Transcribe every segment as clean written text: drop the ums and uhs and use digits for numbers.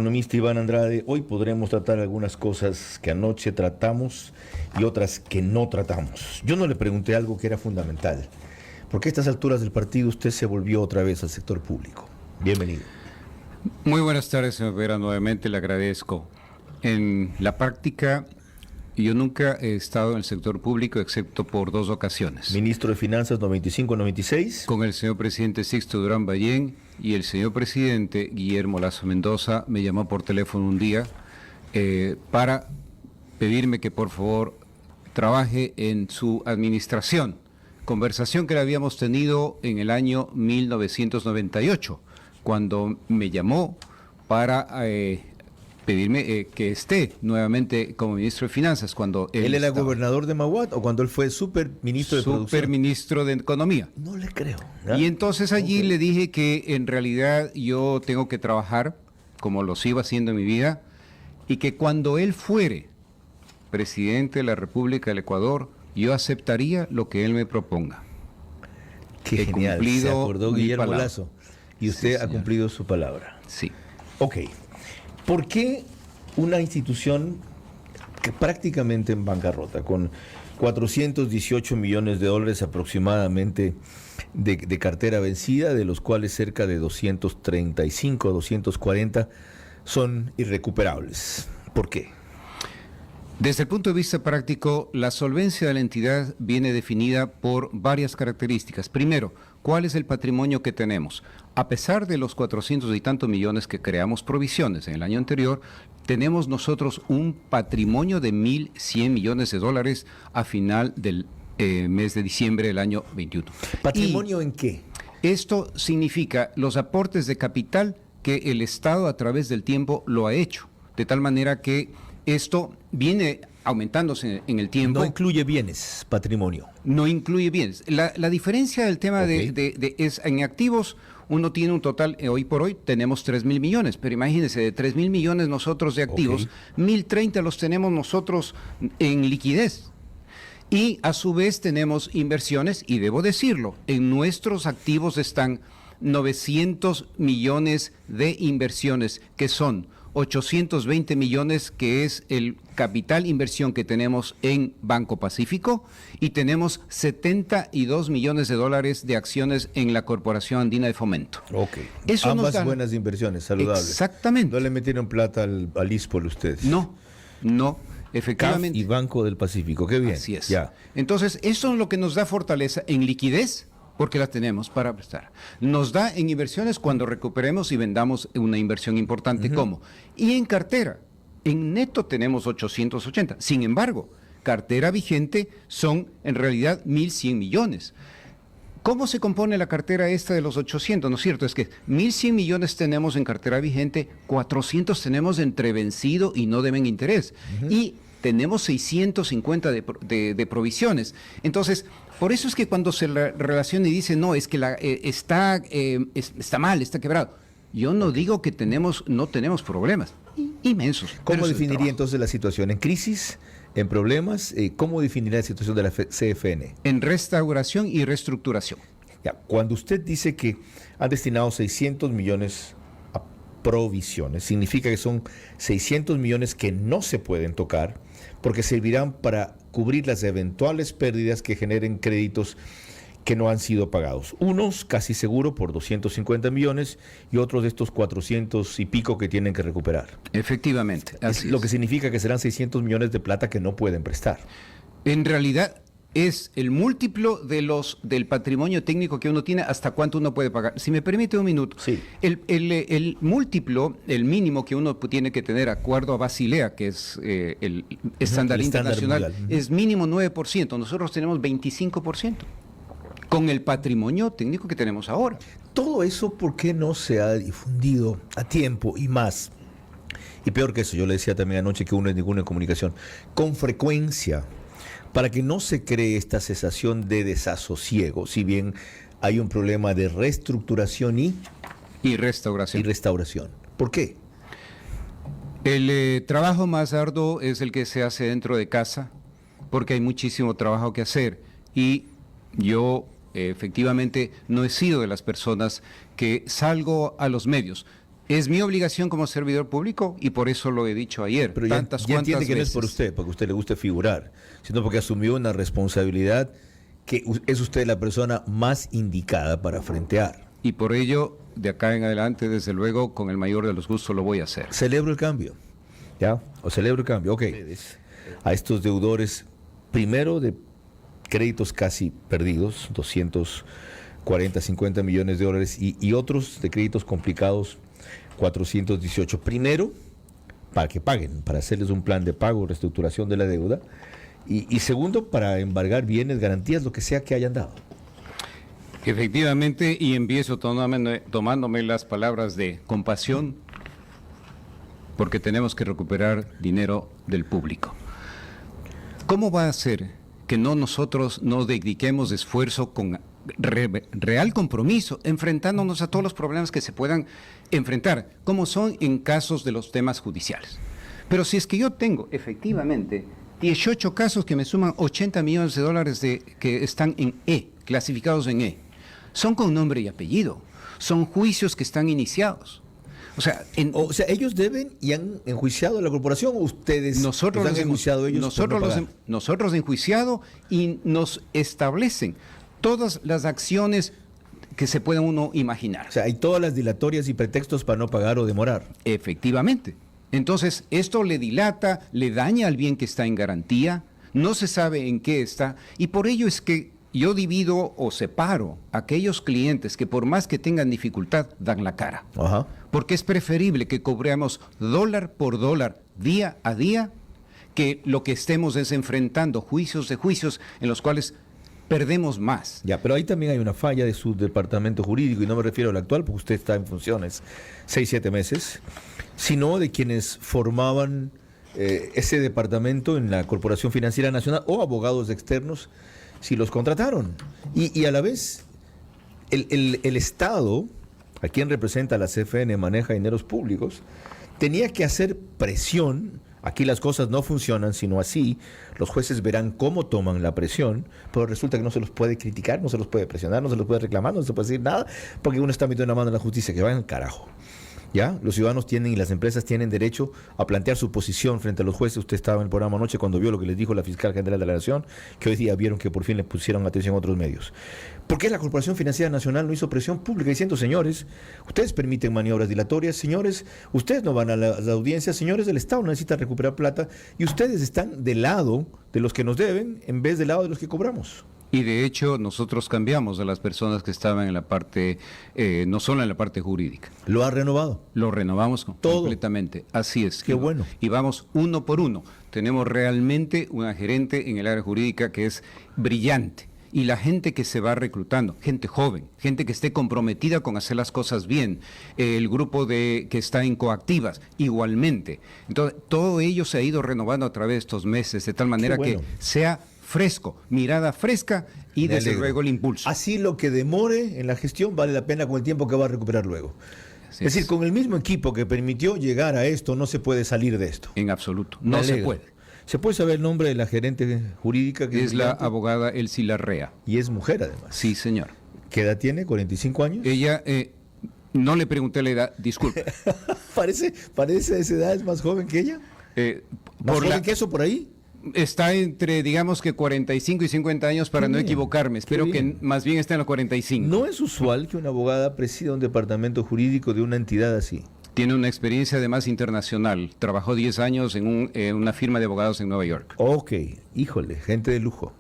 Economista Iván Andrade, hoy podremos tratar algunas cosas que anoche tratamos y otras que no tratamos. Yo no le pregunté algo que era fundamental. ¿Por qué a estas alturas del partido usted se volvió otra vez al sector público? Bienvenido. Muy buenas tardes, señor Vera. Nuevamente le agradezco. En la práctica, yo nunca he estado en el sector público excepto por 2 ocasiones. Ministro de Finanzas 95-96. Con el señor presidente Sixto Durán Ballén, y el señor presidente Guillermo Lasso Mendoza me llamó por teléfono un día para pedirme que por favor trabaje en su administración. Conversación que la habíamos tenido en el año 1998, cuando me llamó para pedirme que esté nuevamente como ministro de Finanzas. Cuando ¿Él era gobernador de Maguat o cuando él fue superministro de Producción? Superministro de Economía. No le creo. Y entonces allí le dije que en realidad yo tengo que trabajar como lo sigo haciendo en mi vida y que cuando él fuere presidente de la República del Ecuador, yo aceptaría lo que él me proponga. Qué genial, se acordó Guillermo Lasso. Y usted Sí, ha cumplido su palabra. Sí. Ok. ¿Por qué una institución que prácticamente en bancarrota, con 418 millones de dólares aproximadamente de cartera vencida, de los cuales cerca de 235, 240 son irrecuperables? ¿Por qué? Desde el punto de vista práctico, la solvencia de la entidad viene definida por varias características. Primero, ¿cuál es el patrimonio que tenemos? A pesar de los 400 y tantos millones que creamos provisiones en el año anterior, tenemos nosotros un patrimonio de 1.100 millones de dólares a final del mes de diciembre del año 21. ¿Patrimonio en qué? Esto significa los aportes de capital que el Estado a través del tiempo lo ha hecho, de tal manera que esto viene aumentándose en el tiempo. No incluye bienes, patrimonio. No incluye bienes. La diferencia del tema es en activos, uno tiene un total, hoy por hoy tenemos 3.000 millones, pero imagínense, de 3.000 millones nosotros de activos, 1.030 los tenemos nosotros en liquidez. Y a su vez tenemos inversiones, y debo decirlo, en nuestros activos están 900 millones de inversiones, que son 820 millones, que es el capital inversión que tenemos en Banco Pacífico, y tenemos 72 millones de dólares de acciones en la Corporación Andina de Fomento. Ok. Eso ambas buenas inversiones, saludables. Exactamente. ¿No le metieron plata al ISPOL ustedes? No, efectivamente. CAF y Banco del Pacífico, qué bien. Así es. Ya. Entonces, eso es lo que nos da fortaleza en liquidez, porque la tenemos para prestar. Nos da en inversiones cuando recuperemos y vendamos una inversión importante como. Y en cartera, en neto tenemos 880. Sin embargo, cartera vigente son en realidad 1.100 millones. ¿Cómo se compone la cartera esta de los 800? ¿No es cierto? Es que 1.100 millones tenemos en cartera vigente, 400 tenemos entre vencido y no deben interés. Y tenemos 650 de provisiones. Entonces, por eso es que cuando se relaciona y dice, no, es que está mal, está quebrado. Yo no digo que no tenemos problemas inmensos. ¿Cómo definiría entonces la situación? ¿En crisis? ¿En problemas? ¿Cómo definiría la situación de la CFN? En restauración y reestructuración. Ya, cuando usted dice que han destinado 600 millones a provisiones, significa que son 600 millones que no se pueden tocar porque servirán para cubrir las eventuales pérdidas que generen créditos que no han sido pagados. Unos casi seguro por 250 millones y otros de estos 400 y pico que tienen que recuperar. Efectivamente. Lo que significa que serán 600 millones de plata que no pueden prestar. En realidad es el múltiplo del patrimonio técnico que uno tiene hasta cuánto uno puede pagar. Si me permite un minuto. Sí. El múltiplo, el mínimo que uno tiene que tener, acuerdo a Basilea, que es el estándar internacional, es mínimo 9%. Nosotros tenemos 25%. Con el patrimonio técnico que tenemos ahora. Todo eso, ¿por qué no se ha difundido a tiempo y más? Y peor que eso, yo le decía también anoche que uno es ninguno en comunicación, con frecuencia, para que no se cree esta sensación de desasosiego, si bien hay un problema de reestructuración y restauración. ¿Por qué? El trabajo más arduo es el que se hace dentro de casa, porque hay muchísimo trabajo que hacer. Y yo efectivamente no he sido de las personas que salgo a los medios. Es mi obligación como servidor público y por eso lo he dicho ayer. Pero ya entiende que no es por usted, porque a usted le gusta figurar, sino porque asumió una responsabilidad que es usted la persona más indicada para frentear. Y por ello, de acá en adelante, desde luego, con el mayor de los gustos lo voy a hacer. Celebro el cambio, ¿ya? O celebro el cambio, ok. A estos deudores, primero de créditos casi perdidos, 240, 50 millones de dólares, y otros de créditos complicados, 418. Primero, para que paguen, para hacerles un plan de pago, reestructuración de la deuda. Y segundo, para embargar bienes, garantías, lo que sea que hayan dado. Efectivamente, y empiezo tomándome las palabras de compasión, porque tenemos que recuperar dinero del público. ¿Cómo va a ser que nosotros nos dediquemos esfuerzo con real compromiso, enfrentándonos a todos los problemas que se puedan enfrentar, como son en casos de los temas judiciales? Pero si es que yo tengo efectivamente 18 casos que me suman 80 millones de dólares que están en E, clasificados en E, son con nombre y apellido, son juicios que están iniciados. O sea, ellos deben y han enjuiciado a la corporación, o ustedes nosotros han enjuiciado ellos. Nosotros enjuiciado y nos establecen todas las acciones que se pueda uno imaginar. O sea, hay todas las dilatorias y pretextos para no pagar o demorar. Efectivamente. Entonces, esto le dilata, le daña al bien que está en garantía, no se sabe en qué está, y por ello es que yo divido o separo a aquellos clientes que por más que tengan dificultad, dan la cara. Ajá. Porque es preferible que cobremos dólar por dólar, día a día, que lo que estemos es enfrentando juicios de juicios en los cuales perdemos más. Ya, pero ahí también hay una falla de su departamento jurídico, y no me refiero al actual, porque usted está en funciones 6-7 meses, sino de quienes formaban ese departamento en la Corporación Financiera Nacional o abogados externos, si los contrataron. Y a la vez, el Estado, a quien representa la CFN, maneja dineros públicos, tenía que hacer presión. Aquí las cosas no funcionan, sino así. Los jueces verán cómo toman la presión, pero resulta que no se los puede criticar, no se los puede presionar, no se los puede reclamar, no se puede decir nada, porque uno está metiendo la mano en la justicia, que vayan al carajo. ¿Ya? Los ciudadanos tienen y las empresas tienen derecho a plantear su posición frente a los jueces. Usted estaba en el programa anoche cuando vio lo que les dijo la fiscal general de la Nación, que hoy día vieron que por fin le pusieron atención a otros medios. ¿Por qué la Corporación Financiera Nacional no hizo presión pública diciendo, señores, ustedes permiten maniobras dilatorias, señores, ustedes no van a las audiencias, señores, el Estado necesita recuperar plata y ustedes están del lado de los que nos deben en vez del lado de los que cobramos? Y de hecho nosotros cambiamos a las personas que estaban en la parte, no solo en la parte jurídica. ¿Lo ha renovado? Lo renovamos todo completamente, así es. Qué bueno. Y vamos uno por uno. Tenemos realmente una gerente en el área jurídica que es brillante. Y la gente que se va reclutando, gente joven, gente que esté comprometida con hacer las cosas bien, el grupo que está en coactivas, igualmente. Entonces, todo ello se ha ido renovando a través de estos meses, de tal manera que sea fresco, mirada fresca y desde luego el impulso. Así lo que demore en la gestión vale la pena con el tiempo que va a recuperar luego. Es decir, con el mismo equipo que permitió llegar a esto, no se puede salir de esto. En absoluto, no se puede. ¿Se puede saber el nombre de la gerente jurídica? Es la abogada Elsie Larrea. Y es mujer además. Sí, señor. ¿Qué edad tiene? ¿45 años? Ella, no le pregunté la edad, disculpe. parece de esa edad, es más joven que ella. ¿Más joven que eso por ahí? Está entre, digamos que 45 y 50 años para no equivocarme. Espero que más bien esté en los 45. No es usual que una abogada presida un departamento jurídico de una entidad así. Tiene una experiencia además internacional. Trabajó 10 años en una firma de abogados en Nueva York. Ok, híjole, gente de lujo.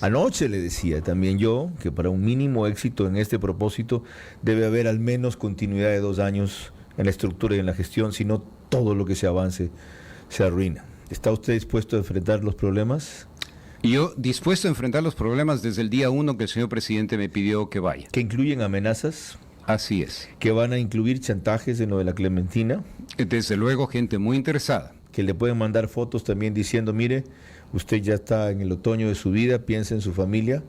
Anoche le decía también yo que para un mínimo éxito en este propósito debe haber al menos continuidad de 2 años en la estructura y en la gestión, si no todo lo que se avance se arruina. ¿Está usted dispuesto a enfrentar los problemas? Yo dispuesto a enfrentar los problemas desde el día 1 que el señor presidente me pidió que vaya. ¿Que incluyen amenazas? Así es. ¿Que van a incluir chantajes en lo de la Clementina? Desde luego, gente muy interesada. ¿Que le pueden mandar fotos también diciendo, mire, usted ya está en el otoño de su vida, piensa en su familia?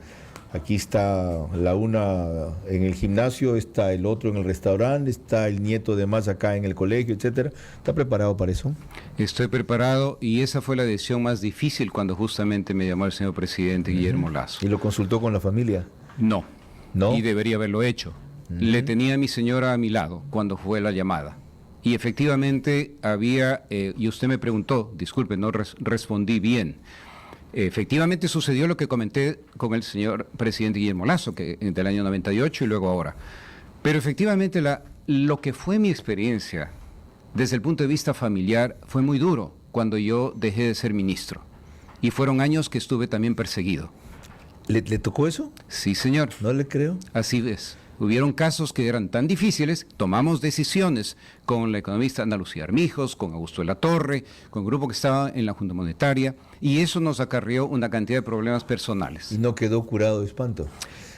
Aquí está la una en el gimnasio, está el otro en el restaurante, está el nieto de más acá en el colegio, etcétera. ¿Está preparado para eso? Estoy preparado y esa fue la decisión más difícil cuando justamente me llamó el señor presidente Guillermo Lasso. ¿Y lo consultó con la familia? No. Y debería haberlo hecho. Le tenía a mi señora a mi lado cuando fue la llamada. Y efectivamente había, y usted me preguntó, disculpe, no respondí bien. Efectivamente sucedió lo que comenté con el señor presidente Guillermo Lasso, que del año 98 y luego ahora. Pero efectivamente lo que fue mi experiencia desde el punto de vista familiar fue muy duro cuando yo dejé de ser ministro. Y fueron años que estuve también perseguido. ¿Le tocó eso? Sí, señor. No le creo. Así es. Hubieron casos que eran tan difíciles, tomamos decisiones con la economista Ana Lucía Armijos, con Augusto de la Torre, con el grupo que estaba en la Junta Monetaria, y eso nos acarreó una cantidad de problemas personales. ¿Y no quedó curado de espanto?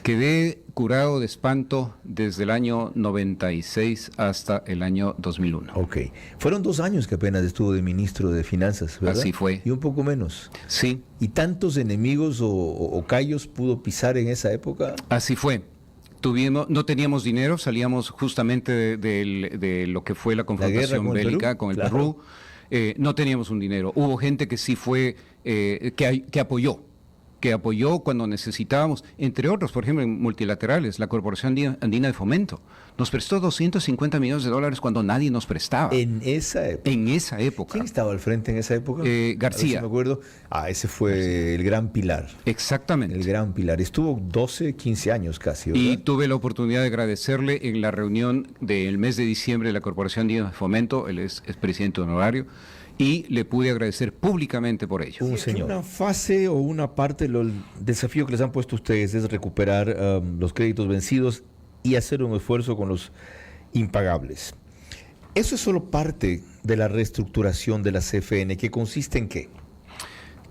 Quedé curado de espanto desde el año 96 hasta el año 2001. Ok. Fueron 2 años que apenas estuvo de ministro de Finanzas, ¿verdad? Así fue. Y un poco menos. Sí. ¿Y tantos enemigos o callos pudo pisar en esa época? Así fue. No teníamos dinero, salíamos justamente de lo que fue la confrontación bélica con el Perú. No teníamos un dinero. Hubo gente que sí fue, que apoyó cuando necesitábamos, entre otros, por ejemplo, en multilaterales, la Corporación Andina de Fomento nos prestó $250 millones cuando nadie nos prestaba. En esa época. En esa época. ¿Quién estaba al frente en esa época? García. Si me acuerdo. Ese fue García. El gran pilar. Exactamente. El gran pilar. Estuvo 12, 15 años casi, ¿verdad? Y tuve la oportunidad de agradecerle en la reunión del mes de diciembre de la Corporación Andina de Fomento, él es presidente honorario, y le pude agradecer públicamente por ello. Una fase o una parte del desafío que les han puesto ustedes es recuperar los créditos vencidos y hacer un esfuerzo con los impagables. Eso es solo parte de la reestructuración de la CFN, ¿que consiste en qué?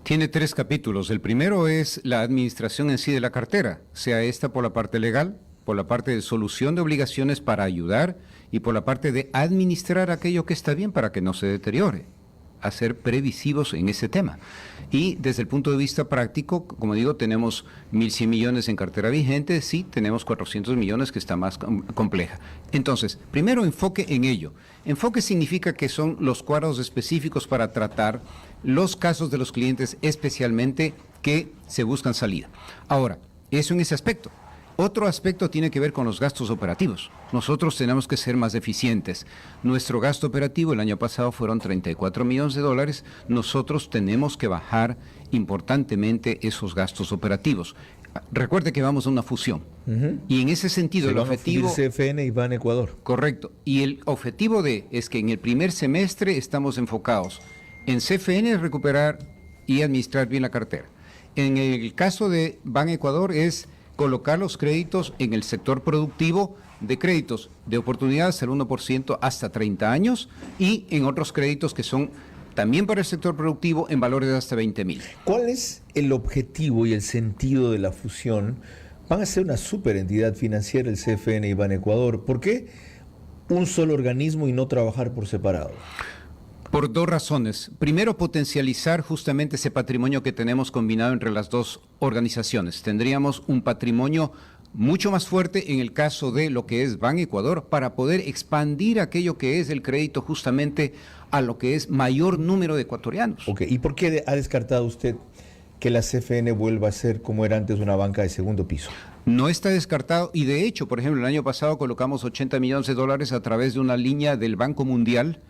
Tiene 3 capítulos. El primero es la administración en sí de la cartera, sea esta por la parte legal, por la parte de solución de obligaciones para ayudar y por la parte de administrar aquello que está bien para que no se deteriore, a ser previsivos en ese tema. Y desde el punto de vista práctico, como digo, tenemos 1.100 millones en cartera vigente, sí, tenemos 400 millones que está más compleja. Entonces, primero enfoque en ello. Enfoque significa que son los cuadros específicos para tratar los casos de los clientes especialmente que se buscan salida. Ahora, eso en ese aspecto. Otro aspecto tiene que ver con los gastos operativos. Nosotros tenemos que ser más eficientes. Nuestro gasto operativo el año pasado fueron $34 millones. Nosotros tenemos que bajar importantemente esos gastos operativos. Recuerde que vamos a una fusión. Y en ese sentido, el objetivo... CFN y Banecuador. Correcto. Y el objetivo es que en el primer semestre estamos enfocados en CFN, recuperar y administrar bien la cartera. En el caso de Banecuador es colocar los créditos en el sector productivo de créditos de oportunidades al 1% hasta 30 años y en otros créditos que son también para el sector productivo en valores de hasta 20.000. ¿Cuál es el objetivo y el sentido de la fusión? Van a ser una superentidad financiera el CFN y Banecuador. ¿Por qué un solo organismo y no trabajar por separado? Por 2 razones. Primero, potencializar justamente ese patrimonio que tenemos combinado entre las 2 organizaciones. Tendríamos un patrimonio mucho más fuerte en el caso de lo que es Banecuador para poder expandir aquello que es el crédito justamente a lo que es mayor número de ecuatorianos. Ok, ¿y por qué ha descartado usted que la CFN vuelva a ser como era antes una banca de segundo piso? No está descartado y de hecho, por ejemplo, el año pasado colocamos $80 millones a través de una línea del Banco Mundial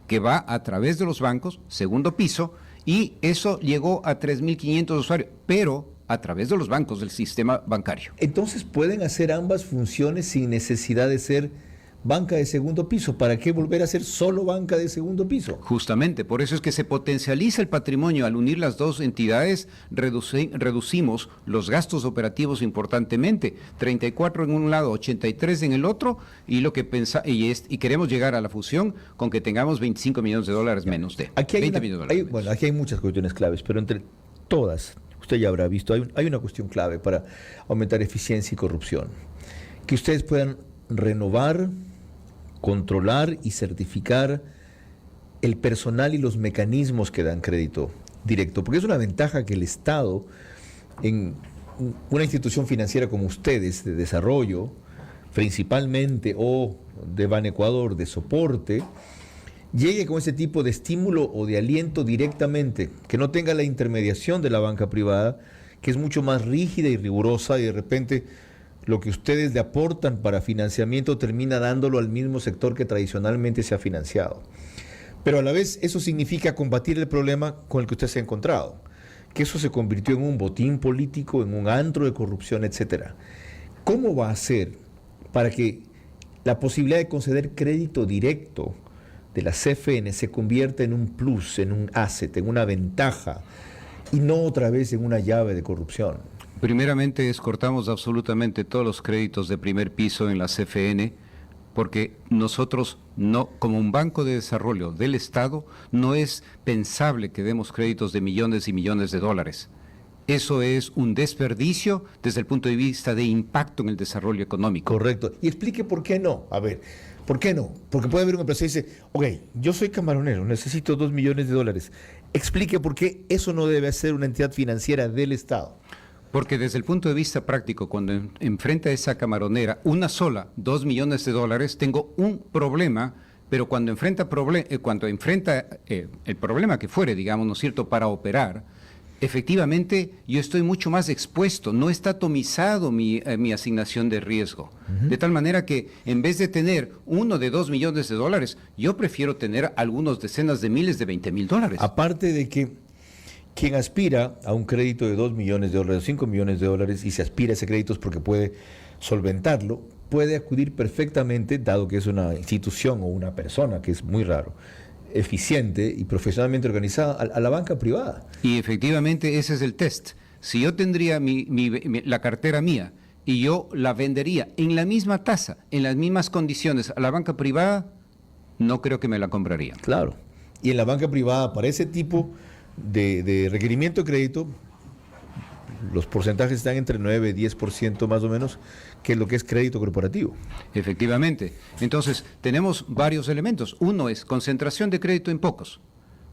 que va a través de los bancos, segundo piso, y eso llegó a 3.500 usuarios, pero a través de los bancos del sistema bancario. Entonces pueden hacer ambas funciones sin necesidad de ser banca de segundo piso. ¿Para qué volver a ser solo banca de segundo piso? Justamente, por eso es que se potencializa el patrimonio. Al unir las 2 entidades, reducimos los gastos operativos importantemente. 34 en un lado, 83 en el otro, y lo que y queremos llegar a la fusión con que tengamos $25 millones menos de aquí hay 20 millones. Bueno, aquí hay muchas cuestiones claves, pero entre todas, usted ya habrá visto, hay una cuestión clave para aumentar eficiencia y corrupción. Que ustedes puedan renovar, controlar y certificar el personal y los mecanismos que dan crédito directo, porque es una ventaja que el Estado, en una institución financiera como ustedes, de desarrollo, principalmente, o de Banecuador, de soporte, llegue con ese tipo de estímulo o de aliento directamente, que no tenga la intermediación de la banca privada, que es mucho más rígida y rigurosa, y de repente lo que ustedes le aportan para financiamiento termina dándolo al mismo sector que tradicionalmente se ha financiado. Pero a la vez eso significa combatir el problema con el que usted se ha encontrado, que eso se convirtió en un botín político, en un antro de corrupción, etcétera. ¿Cómo va a ser para que la posibilidad de conceder crédito directo de la CFN se convierta en un plus, en un asset, en una ventaja, y no otra vez en una llave de corrupción? Primeramente, cortamos absolutamente todos los créditos de primer piso en la CFN, porque nosotros no, como un banco de desarrollo del Estado, no es pensable que demos créditos de millones y millones de dólares. Eso es un desperdicio desde el punto de vista de impacto en el desarrollo económico. Correcto. Y explique por qué no. A ver, ¿por qué no? Porque puede haber una empresa que dice, ok, yo soy camaronero, necesito 2 millones de dólares. Explique por qué eso no debe ser una entidad financiera del Estado. Porque desde el punto de vista práctico, cuando enfrenta a esa camaronera una sola, 2 millones de dólares, tengo un problema, pero cuando enfrenta el problema que fuere, digamos, ¿no es cierto?, para operar, efectivamente yo estoy mucho más expuesto, no está atomizado mi asignación de riesgo. De tal manera que en vez de tener uno de 2 millones de dólares, yo prefiero tener algunos decenas de miles de 20 mil dólares. Aparte de que quien aspira a un crédito de 2 millones de dólares, 5 millones de dólares, y se aspira a ese crédito es porque puede solventarlo, puede acudir perfectamente, dado que es una institución o una persona, que es muy raro, eficiente y profesionalmente organizada, a la banca privada. Y efectivamente ese es el test. Si yo tendría la cartera mía y yo la vendería en la misma tasa, en las mismas condiciones a la banca privada, no creo que me la compraría. Claro. Y en la banca privada, para ese tipo de requerimiento de crédito, los porcentajes están entre 9 y 10% más o menos, que es lo que es crédito corporativo. Efectivamente. Entonces, tenemos varios elementos. Uno es concentración de crédito en pocos.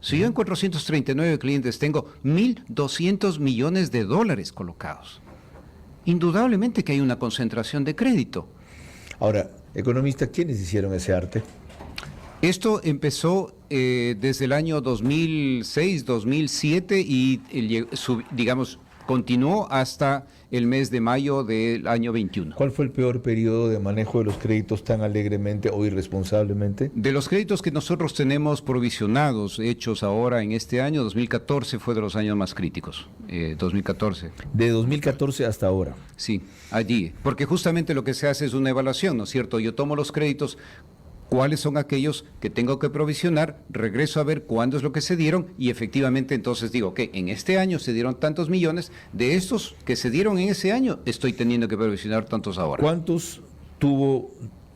Si yo en 439 clientes tengo 1.200 millones de dólares colocados, indudablemente que hay una concentración de crédito. Ahora, economista, ¿quiénes hicieron ese arte? Esto empezó desde el año 2006, 2007 y, digamos, continuó hasta el mes de mayo del año 21. ¿Cuál fue el peor periodo de manejo de los créditos tan alegremente o irresponsablemente? De los créditos que nosotros tenemos provisionados, hechos ahora en este año, 2014 fue de los años más críticos, 2014. De 2014 hasta ahora. Sí, allí, porque justamente lo que se hace es una evaluación, ¿no es cierto? Yo tomo los créditos, cuáles son aquellos que tengo que provisionar, regreso a ver cuándo es lo que se dieron y efectivamente entonces digo que en este año se dieron tantos millones, de estos que se dieron en ese año estoy teniendo que provisionar tantos ahora. ¿Cuántos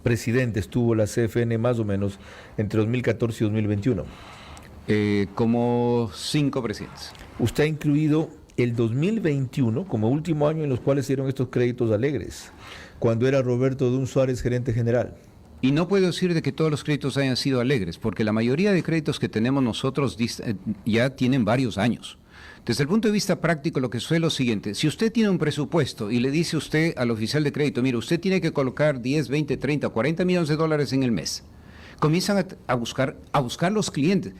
presidentes tuvo la CFN más o menos entre 2014 y 2021? Como 5 presidentes. Usted ha incluido el 2021 como último año en los cuales se dieron estos créditos alegres, cuando era Roberto Dun Suárez gerente general. Y no puedo decir de que todos los créditos hayan sido alegres, porque la mayoría de créditos que tenemos nosotros ya tienen varios años. Desde el punto de vista práctico, lo que sucede es lo siguiente. Si usted tiene un presupuesto y le dice usted al oficial de crédito, mire, usted tiene que colocar 10, 20, 30, 40 millones de dólares en el mes, comienzan a buscar los clientes.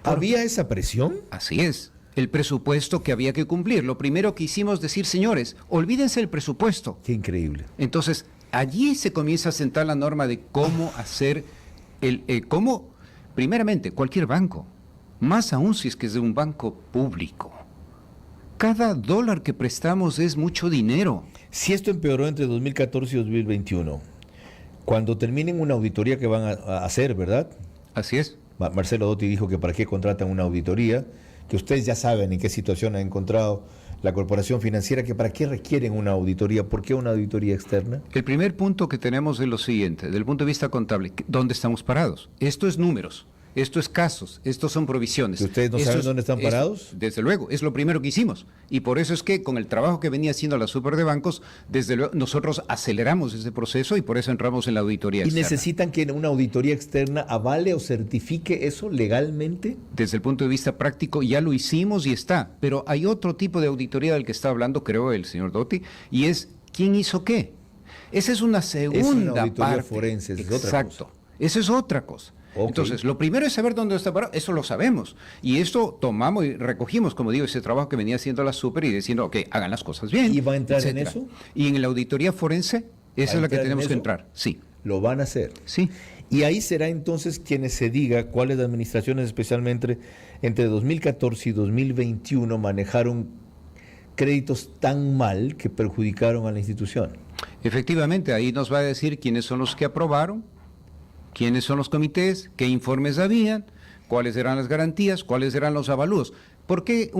¿Había esa presión? Así es. El presupuesto que había que cumplir. Lo primero que hicimos decir, señores, olvídense del presupuesto. Qué increíble. Entonces, allí se comienza a sentar la norma de cómo hacer cómo, primeramente, cualquier banco, más aún si es que es de un banco público. Cada dólar que prestamos es mucho dinero. Si esto empeoró entre 2014 y 2021, cuando terminen una auditoría que van a hacer, ¿verdad? Así es. Marcelo Dotti dijo que para qué contratan una auditoría, que ustedes ya saben en qué situación ha encontrado la corporación financiera, que para qué requieren una auditoría, ¿por qué una auditoría externa? El primer punto que tenemos es lo siguiente, desde el punto de vista contable, ¿dónde estamos parados? Esto es números. Esto es casos, estos son provisiones. ¿Y ustedes no saben dónde están parados? Desde luego, es lo primero que hicimos. Y por eso es que con el trabajo que venía haciendo la Super de Bancos, desde luego nosotros aceleramos ese proceso y por eso entramos en la auditoría externa. ¿Y necesitan que una auditoría externa avale o certifique eso legalmente? Desde el punto de vista práctico ya lo hicimos y está. Pero hay otro tipo de auditoría del que está hablando, creo, el señor Dotti, y es ¿quién hizo qué? Esa es una segunda es una auditoría parte. forense, es Exacto. otra cosa. Eso es otra cosa. Ok. Entonces, lo primero es saber dónde está parado, eso lo sabemos. Y esto tomamos y recogimos, como digo, ese trabajo que venía haciendo la Super y diciendo, ok, hagan las cosas bien. ¿Y va a entrar en etcétera. eso? Y en la auditoría forense, esa es la que entrar en tenemos que eso? entrar. Sí, Lo van a hacer. sí. Y ahí será entonces quienes se diga cuáles administraciones, especialmente entre 2014 y 2021, manejaron créditos tan mal que perjudicaron a la institución. Efectivamente, ahí nos va a decir quiénes son los que aprobaron, quiénes son los comités, qué informes habían, cuáles eran las garantías, cuáles eran los avalúos. ¿Por qué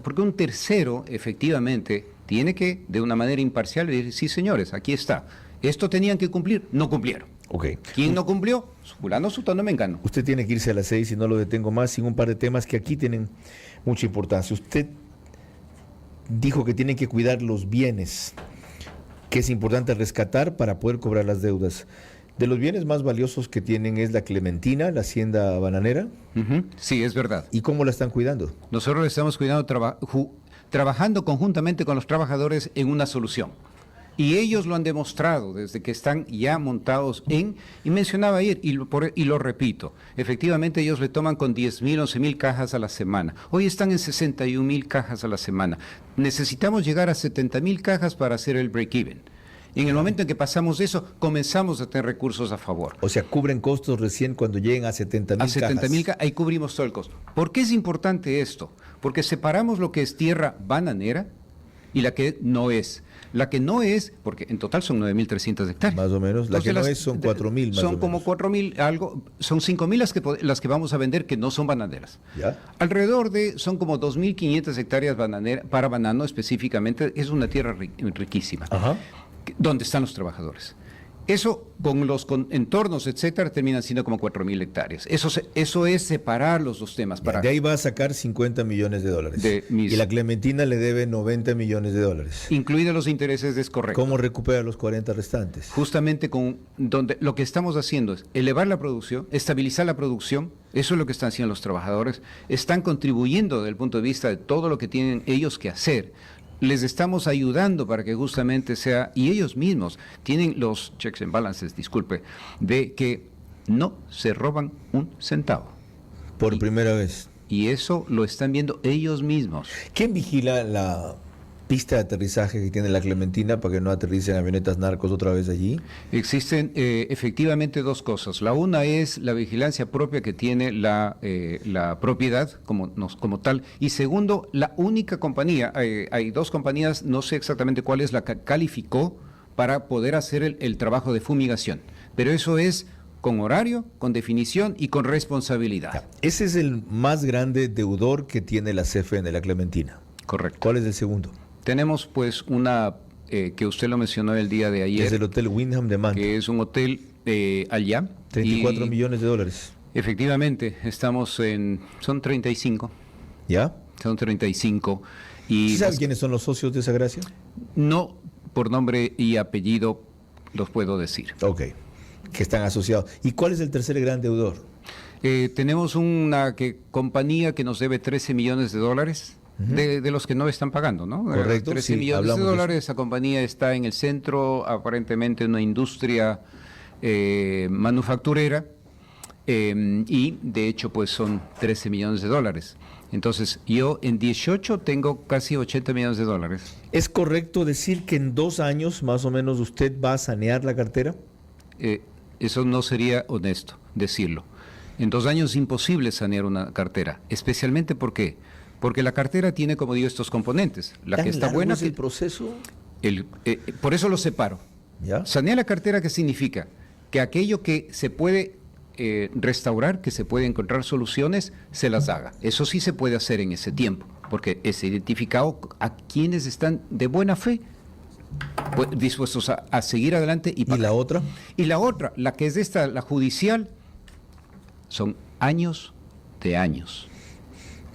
porque un tercero, efectivamente, tiene que, de una manera imparcial, decir, sí, señores, aquí está. Esto tenían que cumplir, no cumplieron. Ok. ¿Quién no cumplió? Fulano, sutano, mengano. Usted tiene que irse a las 6 y no lo detengo más sin un par de temas que aquí tienen mucha importancia. Usted dijo que tiene que cuidar los bienes, que es importante rescatar para poder cobrar las deudas. De los bienes más valiosos que tienen es la Clementina, la hacienda bananera. Ujú, sí, es verdad. ¿Y cómo la están cuidando? Nosotros estamos cuidando, trabajando conjuntamente con los trabajadores en una solución. Y ellos lo han demostrado desde que están ya montados y mencionaba ayer, y lo repito, efectivamente ellos le toman con 10,000, 11,000 cajas a la semana. Hoy están en 61,000 cajas a la semana. Necesitamos llegar a 70,000 cajas para hacer el break-even. En el momento en que pasamos eso, comenzamos a tener recursos a favor. O sea, cubren costos recién cuando lleguen a 70,000 A 70,000 cajas. ahí cubrimos todo el costo. ¿Por qué es importante esto? Porque separamos lo que es tierra bananera y la que no es. La que no es, porque en total son 9,300 hectáreas. Más o menos. La Entonces, que no es son 4,000 más o Son como menos. 4,000, algo, son 5,000 las que vamos a vender que no son bananeras. ¿Ya? Alrededor de, son como 2,500 hectáreas para banano específicamente, es una tierra riquísima. Ajá. ¿Dónde están los trabajadores? Eso, con los entornos, etcétera, terminan siendo como 4,000 hectáreas. Eso es separar los dos temas. De ahí va a sacar 50 millones de dólares. Y la Clementina le debe 90 millones de dólares. Incluidos los intereses, es correcto. ¿Cómo recupera los 40 restantes? Justamente donde lo que estamos haciendo es elevar la producción, estabilizar la producción. Eso es lo que están haciendo los trabajadores. Están contribuyendo desde el punto de vista de todo lo que tienen ellos que hacer. Les estamos ayudando para que justamente sea, y ellos mismos tienen los checks and balances, disculpe, de que no se roban un centavo. Por primera vez. Y eso lo están viendo ellos mismos. ¿Quién vigila la pista de aterrizaje que tiene la Clementina para que no aterricen avionetas narcos otra vez allí? Existen efectivamente dos cosas. La una es la vigilancia propia que tiene la propiedad como tal. Y segundo, la única compañía, hay dos compañías, no sé exactamente cuál es la que calificó para poder hacer el trabajo de fumigación. Pero eso es con horario, con definición y con responsabilidad. Ese es el más grande deudor que tiene la CFE de la Clementina. Correcto. ¿Cuál es el segundo? Tenemos pues una que usted lo mencionó el día de ayer. Es el Hotel Wyndham de Manta. Que es un hotel allá. 34 millones de dólares. Efectivamente, son 35. ¿Ya? Son 35. Y ¿Sí sabe quiénes son los socios de esa gracia? no por nombre y apellido los puedo decir. Ok, que están asociados. ¿Y cuál es el tercer gran deudor? Tenemos una compañía que nos debe 13 millones de dólares. De los que no están pagando, ¿no? Correcto, 13 sí, millones de hablamos de dólares. Esa compañía está en el centro, aparentemente una industria manufacturera, y de hecho pues son 13 millones de dólares. Entonces yo en 18 tengo casi 80 millones de dólares. ¿Es correcto decir que en 2 años más o menos usted va a sanear la cartera? Eso no sería honesto decirlo. En 2 años es imposible sanear una cartera, especialmente porque la cartera tiene, como digo, estos componentes. La ¿Tan que está largo buena, es el proceso? por eso lo separo. ¿Ya? Sanear la cartera, ¿qué significa? Que aquello que se puede restaurar, que se puede encontrar soluciones, se las haga. Eso sí se puede hacer en ese tiempo, porque es identificado a quienes están de buena fe dispuestos a seguir adelante y pagar. ¿Y la otra? Y la otra, la que es la judicial, son años de años.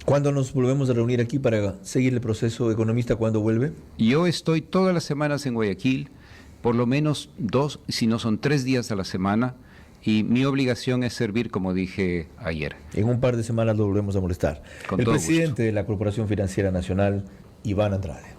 ¿Cuándo nos volvemos a reunir aquí para seguir el proceso? Economista, ¿cuándo vuelve? Yo estoy todas las semanas en Guayaquil, por lo menos 2, si no son 3 días a la semana, y mi obligación es servir, como dije ayer. En un par de semanas lo volvemos a molestar. Con El todo presidente gusto. de la Corporación Financiera Nacional, Iván Andrade.